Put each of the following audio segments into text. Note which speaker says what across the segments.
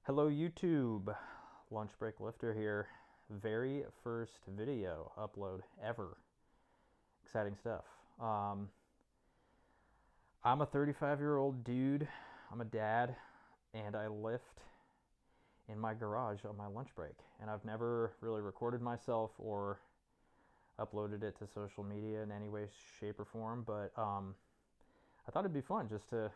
Speaker 1: Hello YouTube, lunch break lifter here. Very first video upload ever. Exciting stuff. I'm a 35-year-old dude. I'm a dad, and I lift in my garage on my lunch break. And I've never really recorded myself or uploaded it to social media in any way, shape, or form. But I thought it'd be fun just to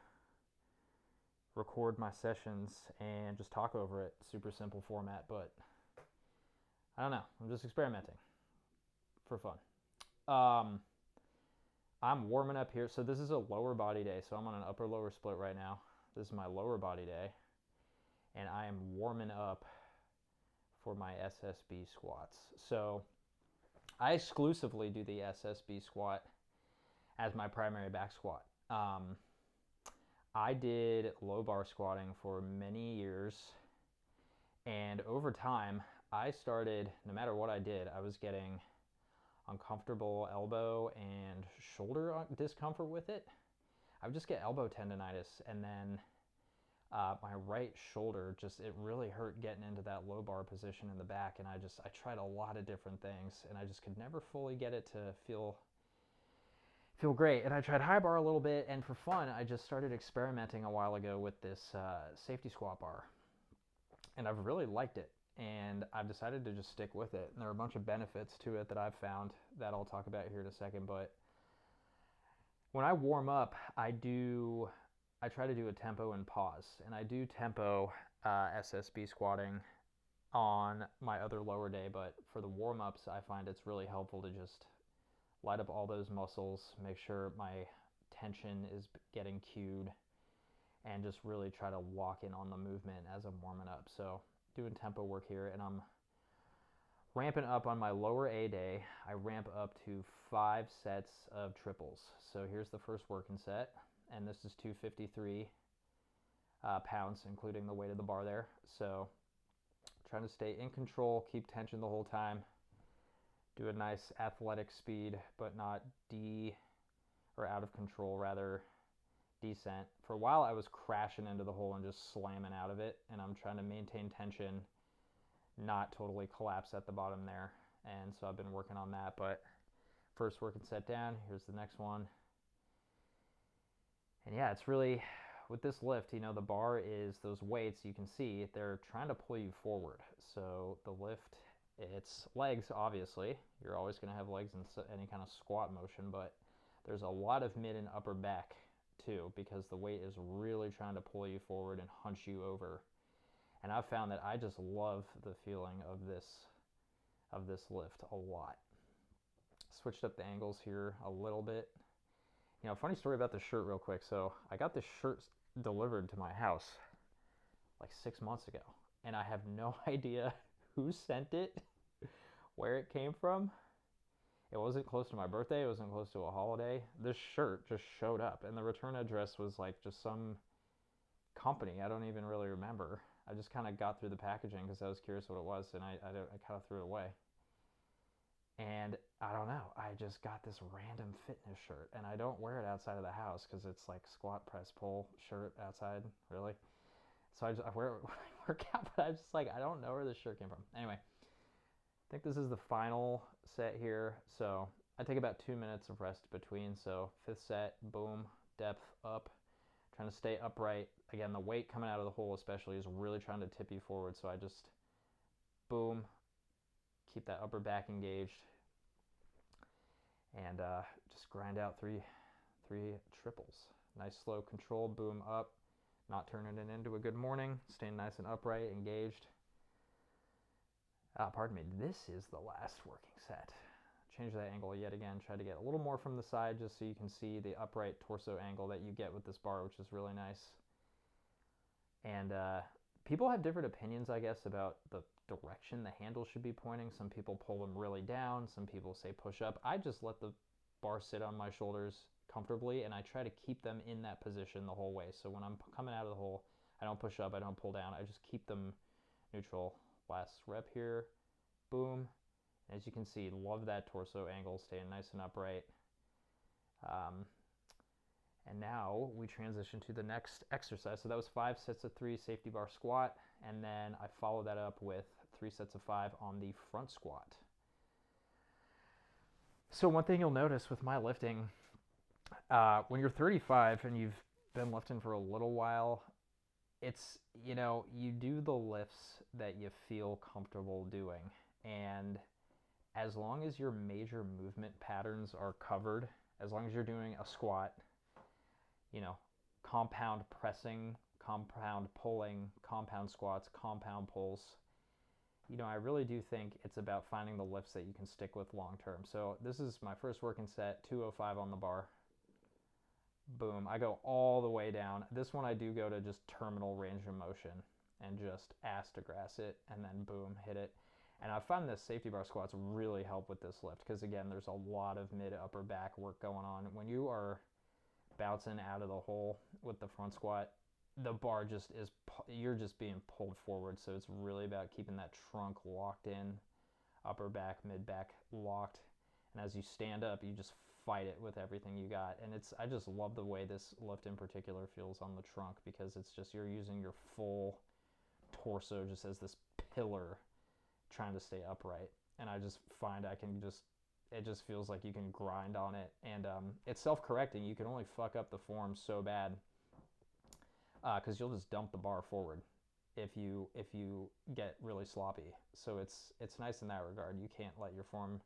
Speaker 1: record my sessions and just talk over it. Super simple format, but I don't know. I'm just experimenting for fun. Um, I'm warming up here. So this is a lower body day. So I'm on an upper lower split right now. This is my lower body day. And I am warming up for my SSB squats. So I exclusively do the SSB squat as my primary back squat. I did low bar squatting for many years. And over time, I started, no matter what I did, I was getting uncomfortable elbow and shoulder discomfort with it. I would just get elbow tendonitis, and then my right shoulder it really hurt getting into that low bar position in the back. And I tried a lot of different things, and I just could never fully get it to feel great. And I tried high bar a little bit, and for fun, I just started experimenting a while ago with this safety squat bar, and I've really liked it. And I've decided to just stick with it. And there are a bunch of benefits to it that I've found that I'll talk about here in a second. But when I warm up, I try to do a tempo and pause. And I do tempo SSB squatting on my other lower day. But for the warm ups, I find it's really helpful to just light up all those muscles, make sure my tension is getting cued, and just really try to lock in on the movement as I'm warming up. So doing tempo work here, and I'm ramping up on my lower A day. I ramp up to 5 sets of triples. So here's the first working set, and this is 253 pounds, including the weight of the bar there. So trying to stay in control, keep tension the whole time, do a nice athletic speed, but not out of control, rather descent. For a while I was crashing into the hole and just slamming out of it, and I'm trying to maintain tension, not totally collapse at the bottom there. And so I've been working on that. But first working set down, here's the next one. And yeah, it's really, with this lift, the bar is those weights, you can see they're trying to pull you forward. So the lift, it's legs, obviously. You're always going to have legs in any kind of squat motion, but there's a lot of mid and upper back too, because the weight is really trying to pull you forward and hunch you over. And I've found that I just love the feeling of this lift a lot. Switched up the angles here a little bit. Funny story about this shirt real quick. So I got this shirt delivered to my house like 6 months ago, and I have no idea who sent it, where it came from. It wasn't close to my birthday. It wasn't close to a holiday. This shirt just showed up, and the return address was like just some company I don't even really remember. I just kind of got through the packaging because I was curious what it was, and I kind of threw it away. And I don't know, I just got this random fitness shirt, and I don't wear it outside of the house because it's like squat, press, pull shirt outside, really. So I wear it when I work out, but I'm just like, I don't know where this shirt came from. Anyway, I think this is the final set here. So I take about 2 minutes of rest between. So 5th set, boom, depth up, trying to stay upright. Again, the weight coming out of the hole especially is really trying to tip you forward. So I just, boom, keep that upper back engaged, and just grind out three triples. Nice slow control, boom up, not turning it into a good morning, staying nice and upright, engaged. Pardon me, this is the last working set. Change that angle yet again, try to get a little more from the side just so you can see the upright torso angle that you get with this bar, which is really nice. And people have different opinions, I guess, about the direction the handle should be pointing. Some people pull them really down, some people say push up. I just let the bar sit on my shoulders comfortably, and I try to keep them in that position the whole way. So when I'm coming out of the hole, I don't push up, I don't pull down, I just keep them neutral. Last rep here, boom. As you can see, love that torso angle, staying nice and upright. And And now we transition to the next exercise. So that was 5 sets of 3 safety bar squat, and then I followed that up with 3 sets of 5 on the front squat. So one thing you'll notice with my lifting, when you're 35 and you've been lifting for a little while, it's, you know, you do the lifts that you feel comfortable doing. And as long as your major movement patterns are covered, as long as you're doing a squat, you know, compound pressing, compound pulling, compound squats, compound pulls, you know, I really do think it's about finding the lifts that you can stick with long term. So this is my first working set, 205 on the bar. Boom, I go all the way down. This one I do go to just terminal range of motion and just ass to grass it, and then boom, hit it. And I find this safety bar squats really help with this lift because, again, there's a lot of mid upper back work going on. When you are bouncing out of the hole with the front squat, the bar just is, you're just being pulled forward. So it's really about keeping that trunk locked in, upper back, mid back locked. And as you stand up, you just fight it with everything you got. And I just love the way this lift in particular feels on the trunk, because it's just, you're using your full torso just as this pillar trying to stay upright. And I just find it just feels like you can grind on it. And it's self-correcting. You can only fuck up the form so bad because you'll just dump the bar forward if you get really sloppy. So it's nice in that regard. You can't let your form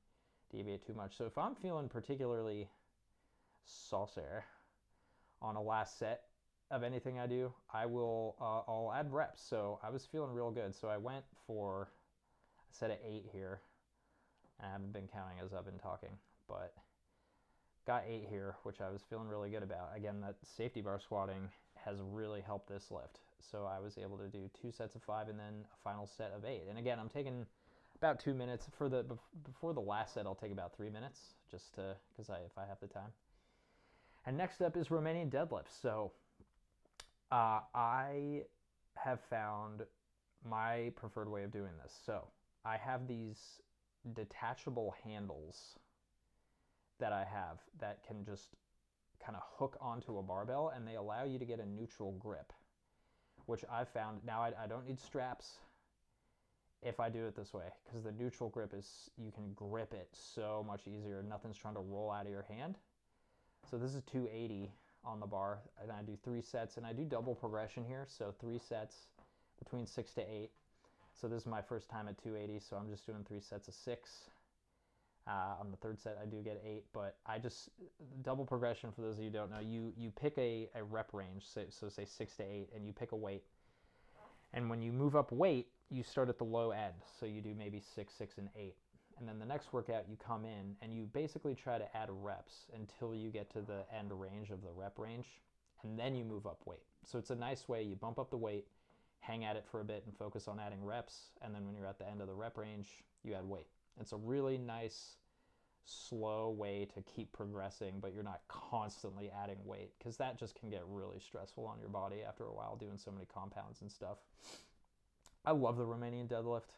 Speaker 1: deviate too much. So if I'm feeling particularly saucer on a last set of anything I do, I'll add reps. So I was feeling real good. So I went for a set of 8 here. I haven't been counting as I've been talking, but got 8 here, which I was feeling really good about. Again, that safety bar squatting has really helped this lift. So I was able to do 2 sets of 5 and then a final set of 8. And again, I'm taking about 2 minutes before the last set. I'll take about 3 minutes just to, because if I have the time. And next up is Romanian deadlifts. So I have found my preferred way of doing this. So I have these detachable handles that I have that can just kind of hook onto a barbell, and they allow you to get a neutral grip, which I've found. Now I don't need straps if I do it this way, because the neutral grip is, you can grip it so much easier. Nothing's trying to roll out of your hand. So this is 280 on the bar, and I do 3 sets, and I do double progression here, so 3 sets between 6 to 8. So this is my first time at 280, so I'm just doing 3 sets of 6. On the third set, I do get 8, but I just, double progression, for those of you who don't know, you pick a rep range, so say 6 to 8, and you pick a weight. And when you move up weight, you start at the low end, so you do maybe 6, 6, and 8. And then the next workout, you come in, and you basically try to add reps until you get to the end range of the rep range, and then you move up weight. So it's a nice way, you bump up the weight, hang at it for a bit, and focus on adding reps, and then when you're at the end of the rep range, you add weight. It's a really nice, slow way to keep progressing, but you're not constantly adding weight, because that just can get really stressful on your body after a while, doing so many compounds and stuff. I love the Romanian deadlift.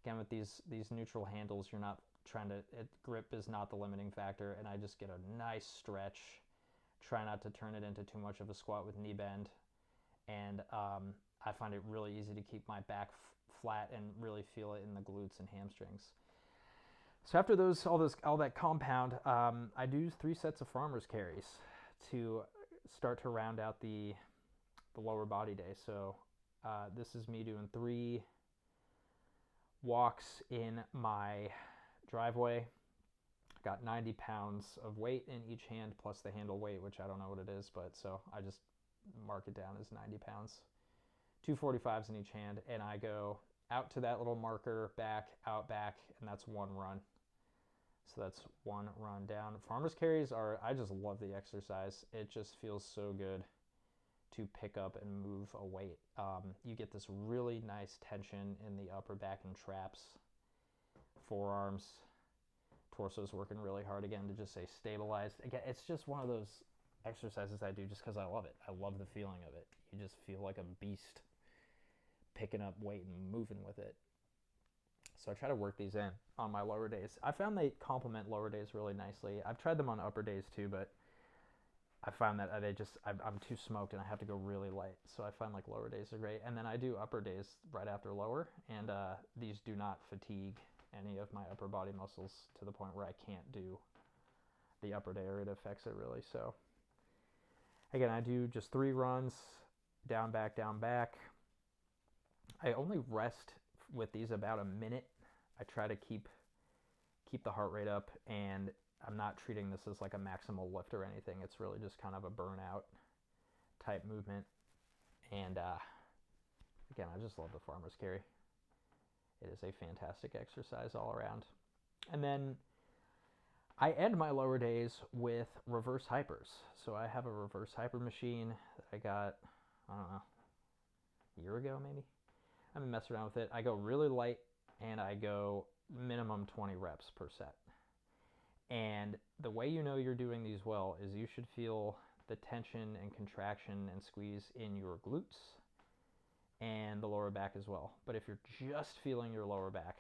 Speaker 1: Again, with these neutral handles, you're not trying to, grip is not the limiting factor, and I just get a nice stretch. Try not to turn it into too much of a squat with knee bend, and I find it really easy to keep my back flat and really feel it in the glutes and hamstrings. So after all that compound, I do 3 sets of farmer's carries to start to round out the lower body day. So this is me doing 3 walks in my driveway. Got 90 pounds of weight in each hand, plus the handle weight, which I don't know what it is, but so I just mark it down as 90 pounds. 2 45s in each hand, and I go out to that little marker, back, out, back, and that's 1 run. So that's 1 run down. Farmer's carries I just love the exercise. It just feels so good to pick up and move a weight. You get this really nice tension in the upper back and traps, forearms, torso's working really hard again to just stay stabilized. Again, it's just one of those exercises I do just because I love it. I love the feeling of it. You just feel like a beast picking up weight and moving with it. So I try to work these in on my lower days. I found they complement lower days really nicely. I've tried them on upper days too, but I find that I'm too smoked and I have to go really light. So I find like lower days are great. And then I do upper days right after lower. And these do not fatigue any of my upper body muscles to the point where I can't do the upper day or it affects it really. So again, I do just 3 runs, down, back, down, back. I only rest with these about a minute. I try to keep the heart rate up, and I'm not treating this as like a maximal lift or anything. It's really just kind of a burnout type movement. And again, I just love the farmer's carry. It is a fantastic exercise all around. And then I end my lower days with reverse hypers. So I have a reverse hyper machine that I got, I don't know, a year ago maybe. I've been messing around with it. I go really light and I go minimum 20 reps per set. And the way you know you're doing these well is you should feel the tension and contraction and squeeze in your glutes and the lower back as well. But if you're just feeling your lower back,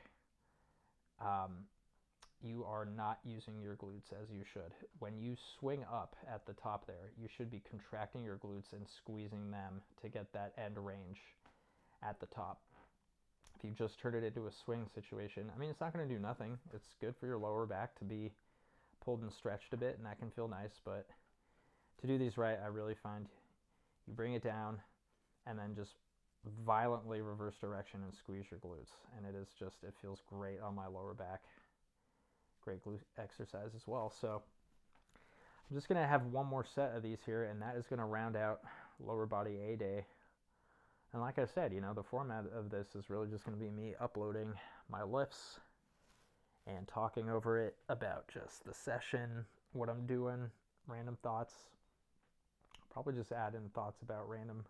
Speaker 1: you are not using your glutes as you should. When you swing up at the top there, you should be contracting your glutes and squeezing them to get that end range at the top. If you just turn it into a swing situation, I mean, it's not going to do nothing. It's good for your lower back to be pulled and stretched a bit, and that can feel nice. But to do these right, I really find you bring it down and then just violently reverse direction and squeeze your glutes. And it is just, it feels great on my lower back. Great glute exercise as well. So I'm just going to have one more set of these here, and that is going to round out lower body A day. And like I said, you know, the format of this is really just going to be me uploading my lifts and talking over it about just the session, what I'm doing, random thoughts. Probably just add in thoughts about random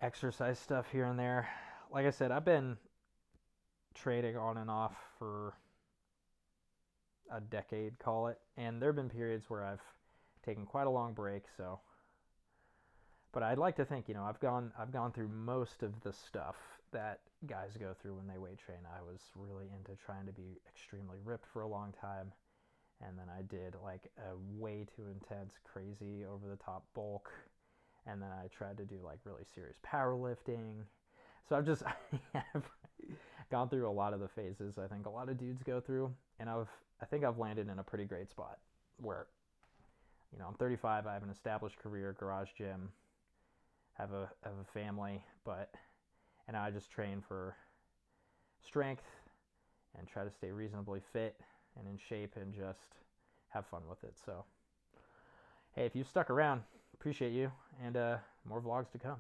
Speaker 1: exercise stuff here and there. Like I said, I've been trading on and off for a decade, call it. And there have been periods where I've taken quite a long break, so. But I'd like to think, you know, I've gone through most of the stuff that guys go through when they weight train. I was really into trying to be extremely ripped for a long time. And then I did like a way too intense, crazy, over the top bulk. And then I tried to do like really serious powerlifting. So I've gone through a lot of the phases I think a lot of dudes go through. And I think I've landed in a pretty great spot where, you know, I'm 35, I have an established career, garage gym, have a family, and I just train for strength and try to stay reasonably fit and in shape and just have fun with it. So, hey, if you stuck around, appreciate you, and more vlogs to come.